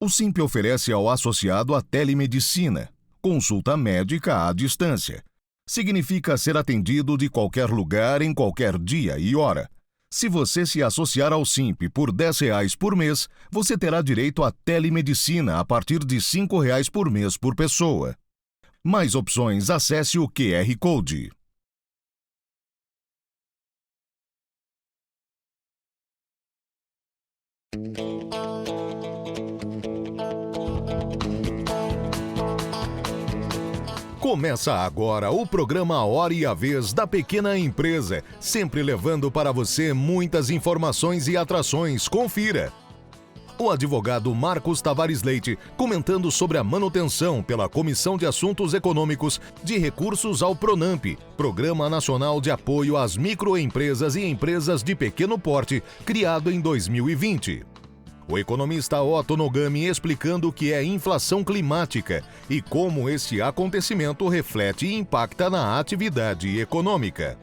O Simp oferece ao associado a telemedicina, consulta médica à distância. Significa ser atendido de qualquer lugar, em qualquer dia e hora. Se você se associar ao Simp por R$10 por mês, você terá direito à telemedicina a partir de R$5 por mês por pessoa. Mais opções, acesse o QR Code. Começa agora o programa Hora e a Vez da Pequena Empresa, sempre levando para você muitas informações e atrações. Confira! O advogado Marcos Tavares Leite comentando sobre a manutenção pela Comissão de Assuntos Econômicos de recursos ao PRONAMP, Programa Nacional de Apoio às Microempresas e Empresas de Pequeno Porte, criado em 2020. O economista Otto Nogami explicando o que é inflação climática e como esse acontecimento reflete e impacta na atividade econômica.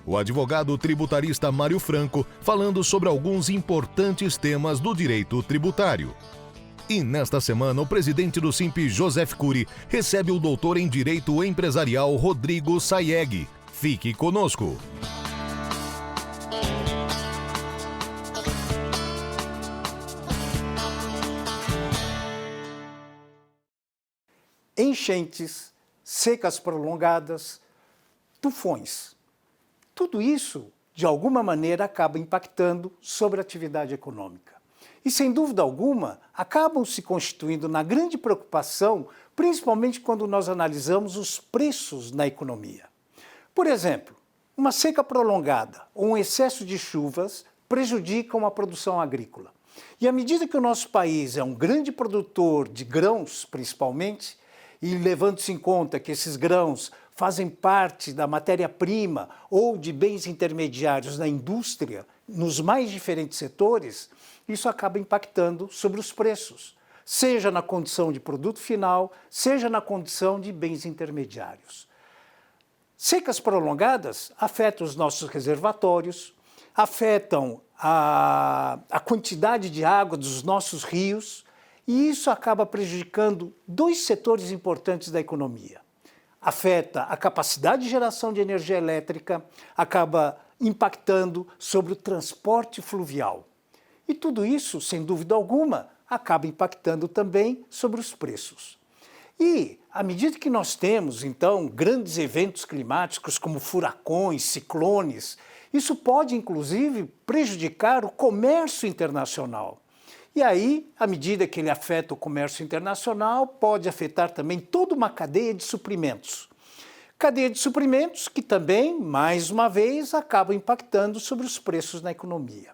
O advogado tributarista Mário Franco falando sobre alguns importantes temas do direito tributário. E nesta semana, o presidente do Simp, Joseph Cury, recebe o doutor em Direito Empresarial Rodrigo Sayeg. Fique conosco! Enchentes, secas prolongadas, tufões. Tudo isso, de alguma maneira, acaba impactando sobre a atividade econômica. E, sem dúvida alguma, acabam se constituindo na grande preocupação, principalmente quando nós analisamos os preços na economia. Por exemplo, uma seca prolongada ou um excesso de chuvas prejudicam a produção agrícola. E à medida que o nosso país é um grande produtor de grãos, principalmente, e levando-se em conta que esses grãos fazem parte da matéria-prima ou de bens intermediários na indústria, nos mais diferentes setores, isso acaba impactando sobre os preços, seja na condição de produto final, seja na condição de bens intermediários. Secas prolongadas afetam os nossos reservatórios, afetam a quantidade de água dos nossos rios, e isso acaba prejudicando dois setores importantes da economia. Afeta a capacidade de geração de energia elétrica, acaba impactando sobre o transporte fluvial. E tudo isso, sem dúvida alguma, acaba impactando também sobre os preços. E, à medida que nós temos, então, grandes eventos climáticos como furacões, ciclones, isso pode, inclusive, prejudicar o comércio internacional. E aí, à medida que ele afeta o comércio internacional, pode afetar também toda uma cadeia de suprimentos. Cadeia de suprimentos que também, mais uma vez, acaba impactando sobre os preços na economia.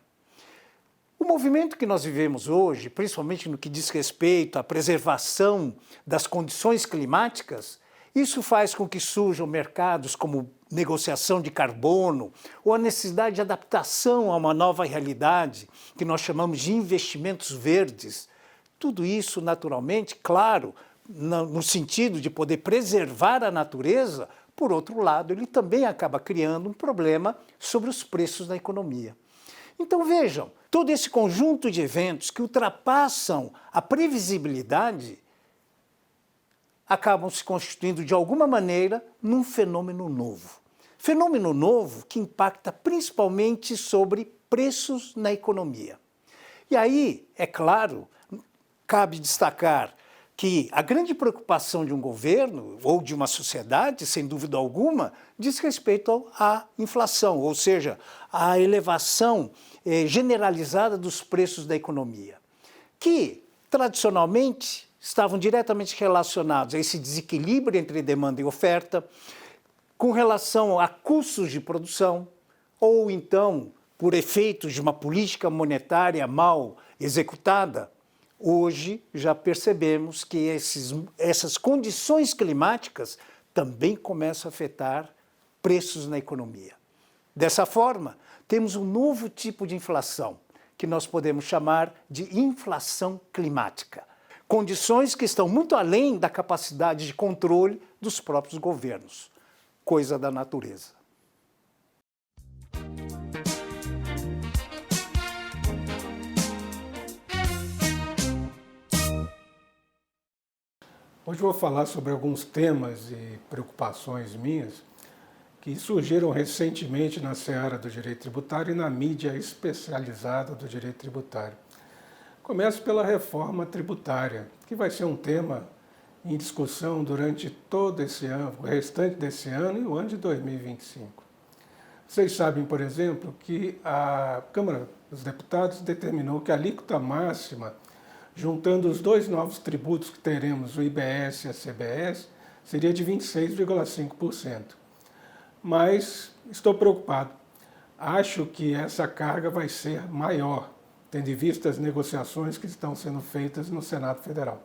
O movimento que nós vivemos hoje, principalmente no que diz respeito à preservação das condições climáticas, isso faz com que surjam mercados como negociação de carbono ou a necessidade de adaptação a uma nova realidade, que nós chamamos de investimentos verdes. Tudo isso, naturalmente, claro, no sentido de poder preservar a natureza, por outro lado, ele também acaba criando um problema sobre os preços na economia. Então vejam, todo esse conjunto de eventos que ultrapassam a previsibilidade acabam se constituindo, de alguma maneira, num fenômeno novo. Fenômeno novo que impacta principalmente sobre preços na economia. E aí, é claro, cabe destacar que a grande preocupação de um governo ou de uma sociedade, sem dúvida alguma, diz respeito à inflação, ou seja, à elevação generalizada dos preços da economia, que, tradicionalmente, estavam diretamente relacionados a esse desequilíbrio entre demanda e oferta, com relação a custos de produção, ou então, por efeitos de uma política monetária mal executada. Hoje já percebemos que essas condições climáticas também começam a afetar preços na economia. Dessa forma, temos um novo tipo de inflação, que nós podemos chamar de inflação climática. Condições que estão muito além da capacidade de controle dos próprios governos, coisa da natureza. Hoje eu vou falar sobre alguns temas e preocupações minhas que surgiram recentemente na seara do direito tributário e na mídia especializada do direito tributário. Começo pela reforma tributária, que vai ser um tema em discussão durante todo esse ano, o restante desse ano e o ano de 2025. Vocês sabem, por exemplo, que a Câmara dos Deputados determinou que a alíquota máxima, juntando os dois novos tributos que teremos, o IBS e a CBS, seria de 26,5%. Mas estou preocupado. Acho que essa carga vai ser maior, tendo em vista as negociações que estão sendo feitas no Senado Federal.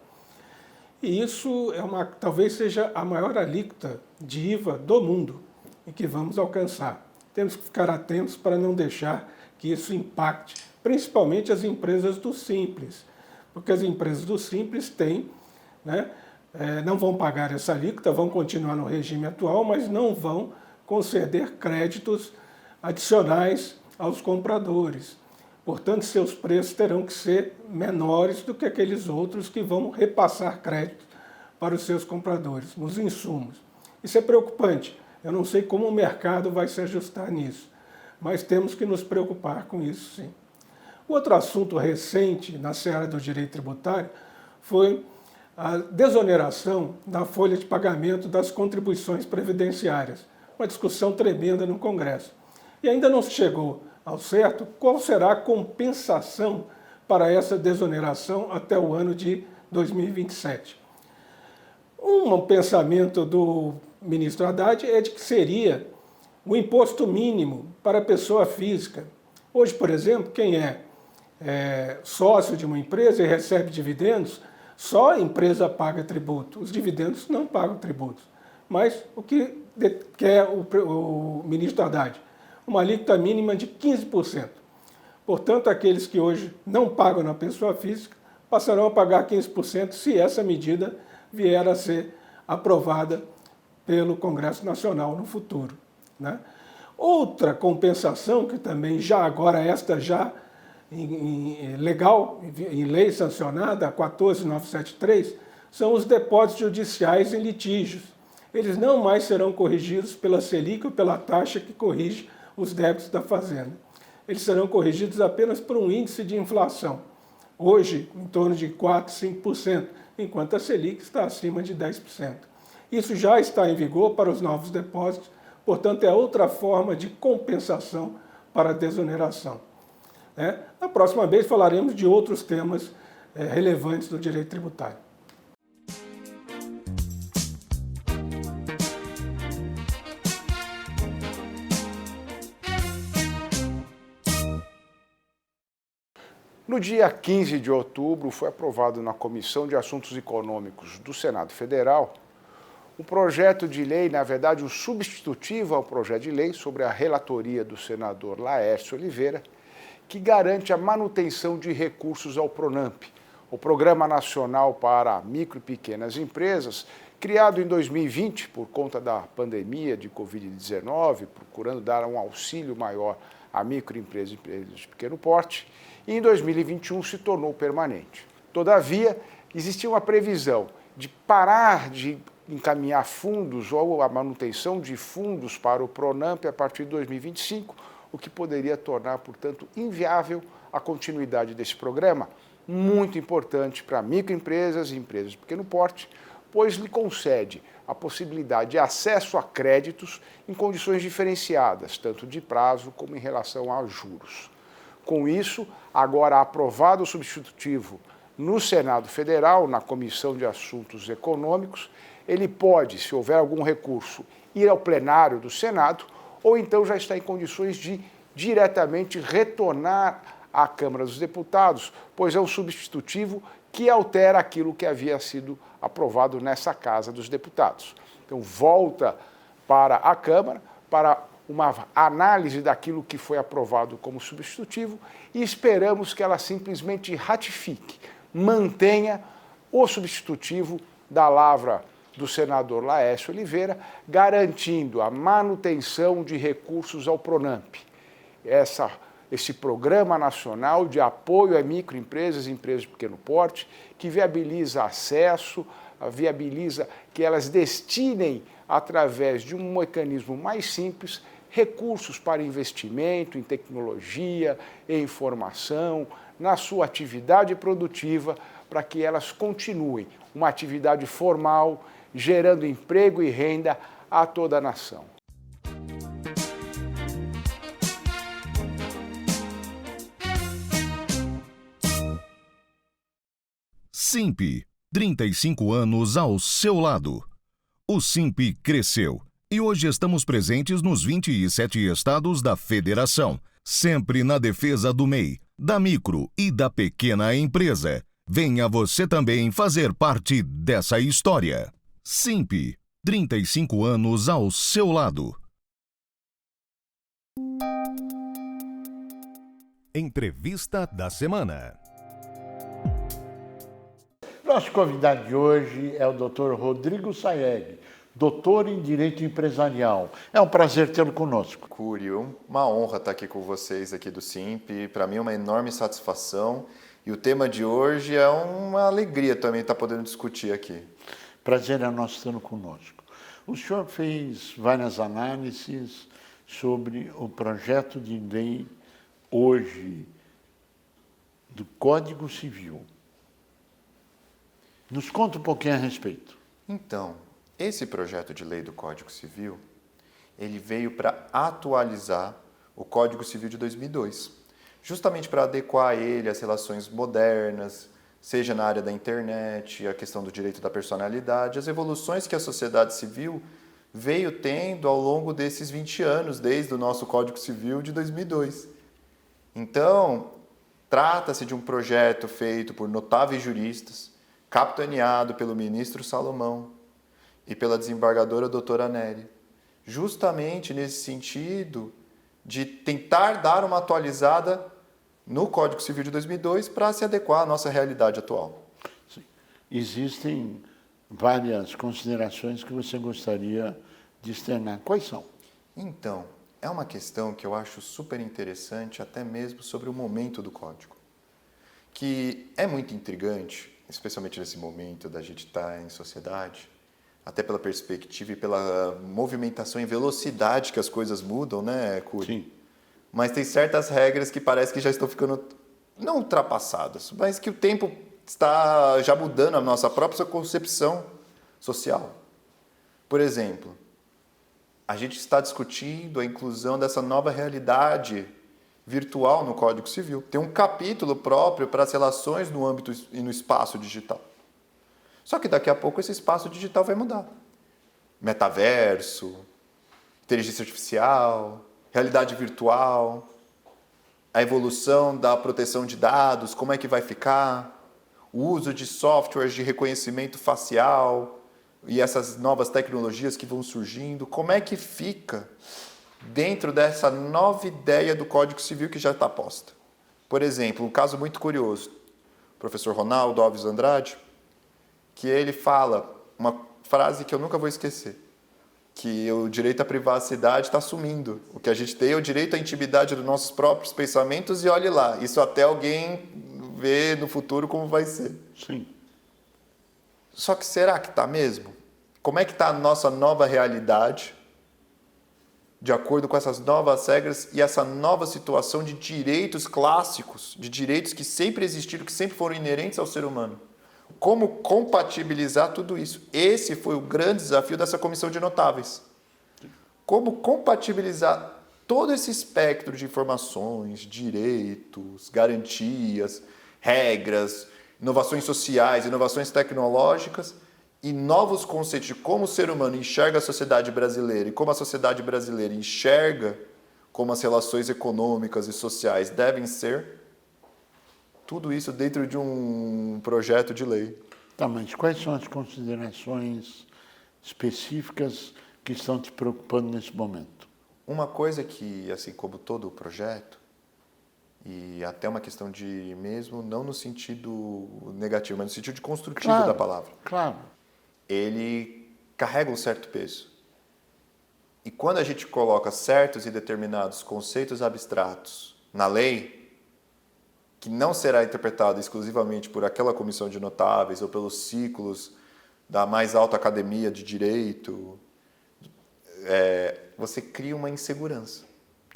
E isso talvez seja a maior alíquota de IVA do mundo e que vamos alcançar. Temos que ficar atentos para não deixar que isso impacte, principalmente as empresas do Simples, porque as empresas do Simples não vão pagar essa alíquota, vão continuar no regime atual, mas não vão conceder créditos adicionais aos compradores. Portanto, seus preços terão que ser menores do que aqueles outros que vão repassar crédito para os seus compradores, nos insumos. Isso é preocupante. Eu não sei como o mercado vai se ajustar nisso, mas temos que nos preocupar com isso, sim. Outro assunto recente na seara do direito tributário foi a desoneração da folha de pagamento das contribuições previdenciárias. Uma discussão tremenda no Congresso. E ainda não se chegou ao certo qual será a compensação para essa desoneração até o ano de 2027. Um pensamento do ministro Haddad é de que seria o imposto mínimo para a pessoa física. Hoje, por exemplo, quem é sócio de uma empresa e recebe dividendos, só a empresa paga tributo, os dividendos não pagam tributos. Mas o que quer o ministro Haddad? Uma alíquota mínima de 15%. Portanto, aqueles que hoje não pagam na pessoa física passarão a pagar 15% se essa medida vier a ser aprovada pelo Congresso Nacional no futuro, né? Outra compensação, que também legal, em lei sancionada, a 14973, são os depósitos judiciais em litígios. Eles não mais serão corrigidos pela Selic ou pela taxa que corrige os débitos da Fazenda. Eles serão corrigidos apenas por um índice de inflação, hoje em torno de 4%, 5%, enquanto a Selic está acima de 10%. Isso já está em vigor para os novos depósitos, portanto é outra forma de compensação para a desoneração. Na próxima vez falaremos de outros temas relevantes do direito tributário. No dia 15 de outubro, foi aprovado na Comissão de Assuntos Econômicos do Senado Federal um projeto de lei, na verdade, um substitutivo ao projeto de lei sobre a relatoria do senador Laércio Oliveira, que garante a manutenção de recursos ao PRONAMP, o Programa Nacional para Micro e Pequenas Empresas, criado em 2020 por conta da pandemia de Covid-19, procurando dar um auxílio maior a microempresas e empresas de pequeno porte, e em 2021 se tornou permanente. Todavia, existia uma previsão de parar de encaminhar fundos ou a manutenção de fundos para o PRONAMP a partir de 2025, o que poderia tornar, portanto, inviável a continuidade desse programa, muito importante para microempresas e empresas de pequeno porte, pois lhe concede a possibilidade de acesso a créditos em condições diferenciadas, tanto de prazo como em relação a juros. Com isso, agora aprovado o substitutivo no Senado Federal, na Comissão de Assuntos Econômicos, ele pode, se houver algum recurso, ir ao plenário do Senado, ou então já está em condições de diretamente retornar à Câmara dos Deputados, pois é um substitutivo que altera aquilo que havia sido aprovado nessa Casa dos Deputados. Então, volta para a Câmara, para uma análise daquilo que foi aprovado como substitutivo e esperamos que ela simplesmente ratifique, mantenha o substitutivo da lavra do senador Laércio Oliveira, garantindo a manutenção de recursos ao PRONAMP. Essa esse Programa Nacional de Apoio a Microempresas e Empresas de Pequeno Porte, que viabiliza acesso, viabiliza que elas destinem, através de um mecanismo mais simples, recursos para investimento em tecnologia, em informação, na sua atividade produtiva, para que elas continuem uma atividade formal, gerando emprego e renda a toda a nação. Simp, 35 anos ao seu lado. O Simp cresceu e hoje estamos presentes nos 27 estados da federação, sempre na defesa do MEI, da micro e da pequena empresa. Venha você também fazer parte dessa história. Simp, 35 anos ao seu lado. Entrevista da semana. Nosso convidado de hoje é o Dr. Rodrigo Sayeg, doutor em Direito Empresarial. É um prazer tê-lo conosco. Cúrio, uma honra estar aqui com vocês aqui do Simp. Para mim é uma enorme satisfação. E o tema de hoje é uma alegria também estar podendo discutir aqui. Prazer é nosso tê-lo conosco. O senhor fez várias análises sobre o projeto de lei hoje do Código Civil. Nos conta um pouquinho a respeito. Então, esse projeto de lei do Código Civil, ele veio para atualizar o Código Civil de 2002, justamente para adequar ele às relações modernas, seja na área da internet, a questão do direito da personalidade, as evoluções que a sociedade civil veio tendo ao longo desses 20 anos, desde o nosso Código Civil de 2002. Então, trata-se de um projeto feito por notáveis juristas, capitaneado pelo ministro Salomão e pela desembargadora doutora Nery, justamente nesse sentido de tentar dar uma atualizada no Código Civil de 2002 para se adequar à nossa realidade atual. Sim. Existem várias considerações que você gostaria de externar. Quais são? Então, é uma questão que eu acho super interessante, até mesmo sobre o momento do Código, que é muito intrigante, especialmente nesse momento da gente estar em sociedade, até pela perspectiva e pela movimentação e velocidade que as coisas mudam, né, Curi? Sim. Mas tem certas regras que parece que já estão ficando, não ultrapassadas, mas que o tempo está já mudando a nossa própria concepção social. Por exemplo, a gente está discutindo a inclusão dessa nova realidade virtual no Código Civil. Tem um capítulo próprio para as relações no âmbito e no espaço digital. Só que daqui a pouco esse espaço digital vai mudar. Metaverso, inteligência artificial, realidade virtual, a evolução da proteção de dados, como é que vai ficar, o uso de softwares de reconhecimento facial e essas novas tecnologias que vão surgindo, como é que fica dentro dessa nova ideia do Código Civil que já está posta. Por exemplo, um caso muito curioso, o professor Ronaldo Alves Andrade, que ele fala uma frase que eu nunca vou esquecer, que o direito à privacidade está sumindo. O que a gente tem é o direito à intimidade dos nossos próprios pensamentos e olhe lá, isso até alguém ver no futuro como vai ser. Sim. Só que será que está mesmo? Como é que está a nossa nova realidade, de acordo com essas novas regras e essa nova situação de direitos clássicos, de direitos que sempre existiram, que sempre foram inerentes ao ser humano? Como compatibilizar tudo isso? Esse foi o grande desafio dessa comissão de notáveis. Como compatibilizar todo esse espectro de informações, direitos, garantias, regras, inovações sociais, inovações tecnológicas e novos conceitos de como o ser humano enxerga a sociedade brasileira e como a sociedade brasileira enxerga como as relações econômicas e sociais devem ser. Tudo isso dentro de um projeto de lei. Tá, mas quais são as considerações específicas que estão te preocupando nesse momento? Uma coisa que, assim como todo o projeto, e até uma questão de mesmo, não no sentido negativo, mas no sentido de construtivo da palavra. Claro. Ele carrega um certo peso. E quando a gente coloca certos e determinados conceitos abstratos na lei, que não será interpretado exclusivamente por aquela comissão de notáveis ou pelos ciclos da mais alta academia de direito, você cria uma insegurança.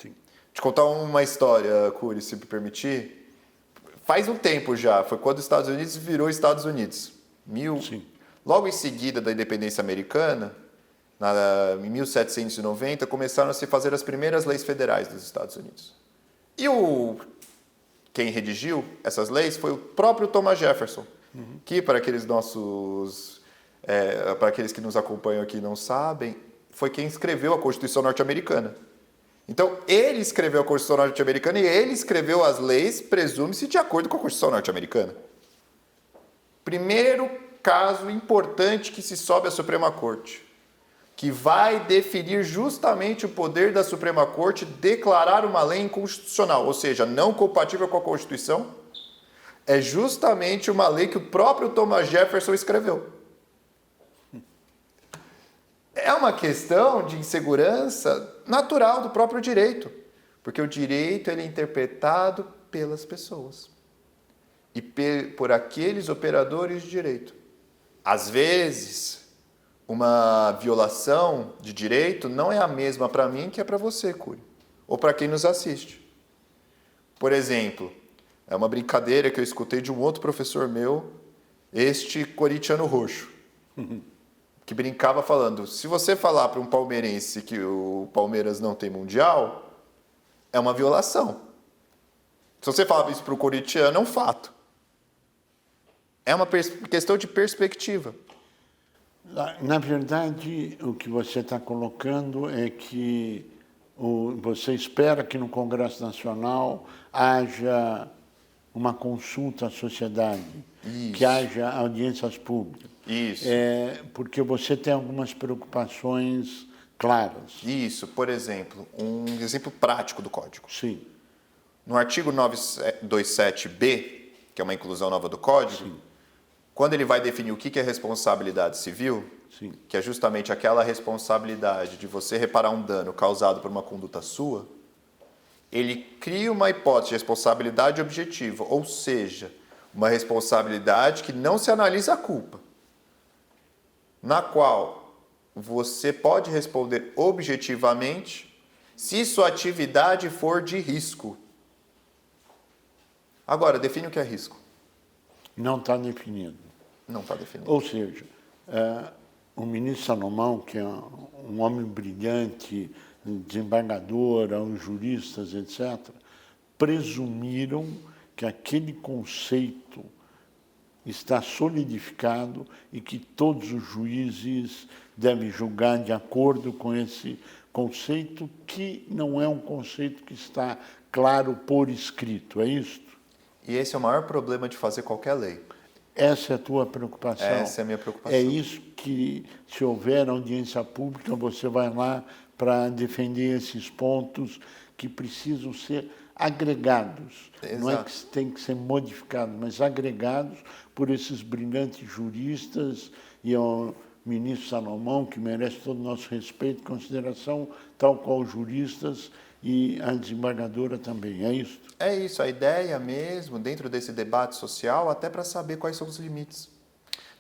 Sim. Te contar uma história, Cury, se me permitir. Faz um tempo já, foi quando os Estados Unidos virou Estados Unidos. Sim. Logo em seguida da independência americana, em 1790, começaram a se fazer as primeiras leis federais dos Estados Unidos. E quem redigiu essas leis foi o próprio Thomas Jefferson, que, para aqueles para aqueles que nos acompanham aqui e não sabem, foi quem escreveu a Constituição norte-americana. Então, ele escreveu a Constituição norte-americana e ele escreveu as leis, presume-se, de acordo com a Constituição norte-americana. Primeiro caso importante que se sobe à Suprema Corte, que vai definir justamente o poder da Suprema Corte declarar uma lei inconstitucional, ou seja, não compatível com a Constituição, é justamente uma lei que o próprio Thomas Jefferson escreveu. É uma questão de insegurança natural do próprio direito, porque o direito ele é interpretado pelas pessoas e por aqueles operadores de direito. Às vezes, uma violação de direito não é a mesma para mim que é para você, Cury, ou para quem nos assiste. Por exemplo, é uma brincadeira que eu escutei de um outro professor meu, este corintiano roxo, que brincava falando, se você falar para um palmeirense que o Palmeiras não tem mundial, é uma violação. Se você falar isso para o corintiano, é um fato. É uma questão de perspectiva. Na verdade, o que você está colocando é que você espera que no Congresso Nacional haja uma consulta à sociedade, Isso. que haja audiências públicas. Isso. Porque você tem algumas preocupações claras. Isso, por exemplo, um exemplo prático do Código. Sim. No artigo 927B, que é uma inclusão nova do Código, Sim. quando ele vai definir o que é responsabilidade civil, Sim. que é justamente aquela responsabilidade de você reparar um dano causado por uma conduta sua, ele cria uma hipótese de responsabilidade objetiva, ou seja, uma responsabilidade que não se analisa a culpa, na qual você pode responder objetivamente se sua atividade for de risco. Agora, define o que é risco. Não está definido. Não está definido. Ou seja, o ministro Salomão, que é um homem brilhante, desembargador, os juristas, etc., presumiram que aquele conceito está solidificado e que todos os juízes devem julgar de acordo com esse conceito, que não é um conceito que está claro por escrito, é isso? E esse é o maior problema de fazer qualquer lei. Essa é a tua preocupação? Essa é a minha preocupação. É isso que, se houver audiência pública, você vai lá para defender esses pontos que precisam ser agregados. Exato. Não é que tem que ser modificados, mas agregados por esses brilhantes juristas e ao ministro Salomão, que merece todo o nosso respeito e consideração, tal qual os juristas e a desembargadora também. É isso? É isso, a ideia mesmo, dentro desse debate social, até para saber quais são os limites.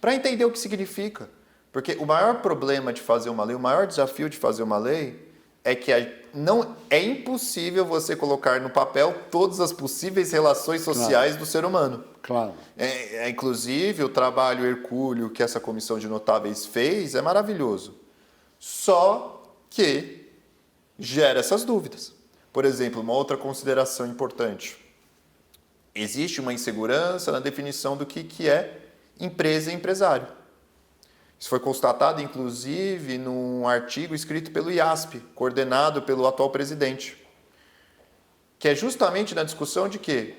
Para entender o que significa. Porque o maior problema de fazer uma lei, o maior desafio de fazer uma lei, é que não é impossível você colocar no papel todas as possíveis relações sociais do ser humano. Claro. Inclusive, o trabalho hercúleo que essa comissão de notáveis fez é maravilhoso. Só que gera essas dúvidas. Por exemplo, uma outra consideração importante. Existe uma insegurança na definição do que é empresa e empresário. Isso foi constatado, inclusive, num artigo escrito pelo IASP, coordenado pelo atual presidente, que é justamente na discussão de que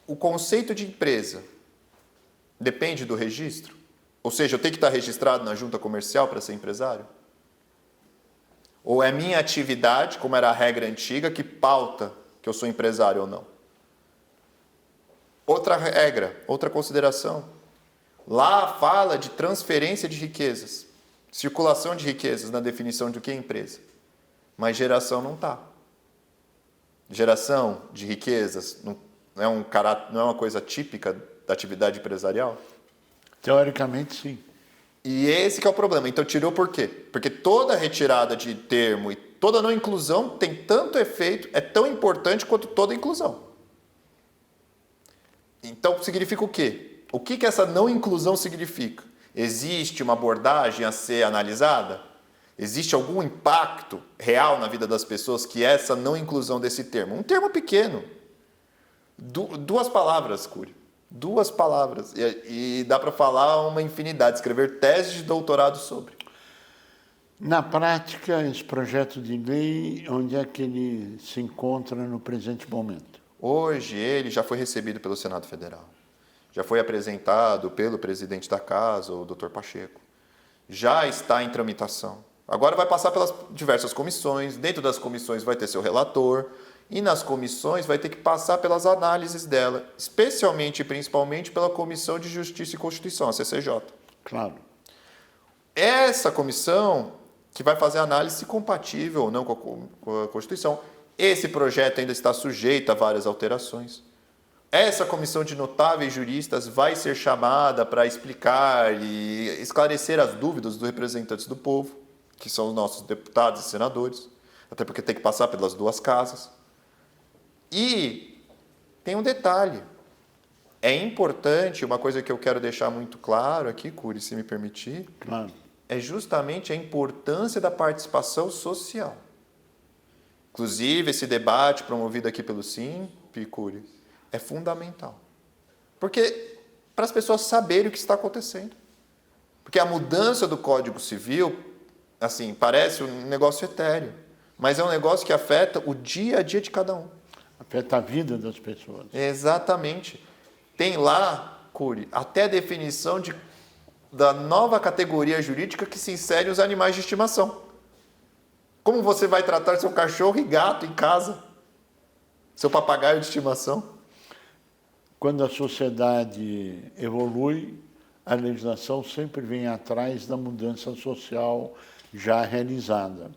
o conceito de empresa depende do registro, ou seja, eu tenho que estar registrado na junta comercial para ser empresário? Ou é minha atividade, como era a regra antiga, que pauta que eu sou empresário ou não? Outra regra, outra consideração. Lá fala de transferência de riquezas, circulação de riquezas na definição de o que é empresa. Mas geração não está. Geração de riquezas não é não é uma coisa típica da atividade empresarial? Teoricamente, sim. E esse que é o problema. Então tirou por quê? Porque toda retirada de termo e toda não inclusão tem tanto efeito, é tão importante quanto toda inclusão. Então significa o quê? O que essa não inclusão significa? Existe uma abordagem a ser analisada? Existe algum impacto real na vida das pessoas que essa não inclusão desse termo? Um termo pequeno. Duas palavras, Cury. 2 palavras. E dá para falar uma infinidade, escrever tese de doutorado sobre. Na prática, esse projeto de lei, onde é que ele se encontra no presente momento? Hoje ele já foi recebido pelo Senado Federal. Já foi apresentado pelo presidente da casa, o Dr. Pacheco. Já está em tramitação. Agora vai passar pelas diversas comissões. Dentro das comissões vai ter seu relator. E nas comissões vai ter que passar pelas análises dela, especialmente e principalmente pela Comissão de Justiça e Constituição, a CCJ. Claro. Essa comissão que vai fazer a análise compatível ou não com a Constituição. Esse projeto ainda está sujeito a várias alterações. Essa comissão de notáveis juristas vai ser chamada para explicar e esclarecer as dúvidas dos representantes do povo, que são os nossos deputados e senadores, até porque tem que passar pelas 2 casas. E tem um detalhe. É importante, uma coisa que eu quero deixar muito claro aqui, Cury, se me permitir, Claro. é justamente a importância da participação social. Inclusive, esse debate promovido aqui pelo SIMP, Cury, é fundamental. Porque para as pessoas saberem o que está acontecendo. Porque a mudança do Código Civil, assim, parece um negócio etéreo, mas é um negócio que afeta o dia a dia de cada um. Afeta a vida das pessoas. Exatamente. Tem lá, Cury, até a definição da nova categoria jurídica que se insere os animais de estimação. Como você vai tratar seu cachorro e gato em casa? Seu papagaio de estimação? Quando a sociedade evolui, a legislação sempre vem atrás da mudança social já realizada.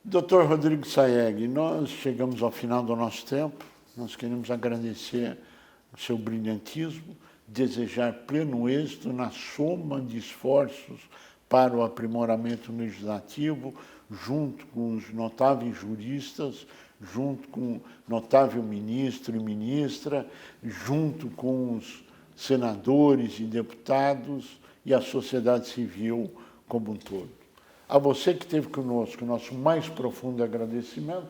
Dr. Rodrigo Sayegh, nós chegamos ao final do nosso tempo. Nós queremos agradecer o seu brilhantismo, desejar pleno êxito na soma de esforços para o aprimoramento legislativo, junto com os notáveis juristas, junto com o notável ministro e ministra, junto com os senadores e deputados e a sociedade civil como um todo. A você que esteve conosco, nosso mais profundo agradecimento,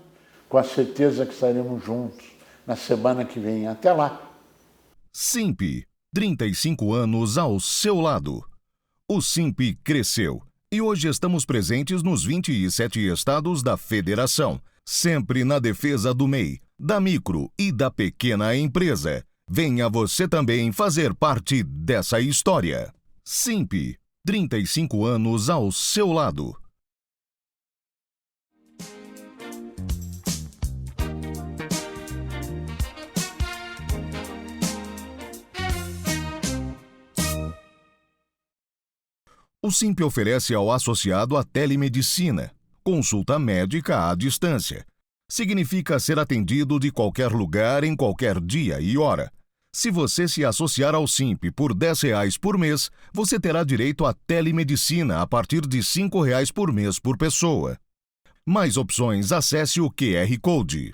com a certeza que estaremos juntos na semana que vem. Até lá! SIMP, 35 anos ao seu lado. O SIMP cresceu e hoje estamos presentes nos 27 estados da Federação, sempre na defesa do MEI, da micro e da pequena empresa. Venha você também fazer parte dessa história. SIMP, 35 anos ao seu lado. O SIMP oferece ao associado a telemedicina, consulta médica à distância. Significa ser atendido de qualquer lugar, em qualquer dia e hora. Se você se associar ao SIMP por R$10 por mês, você terá direito à telemedicina a partir de R$5 por mês por pessoa. Mais opções, acesse o QR Code.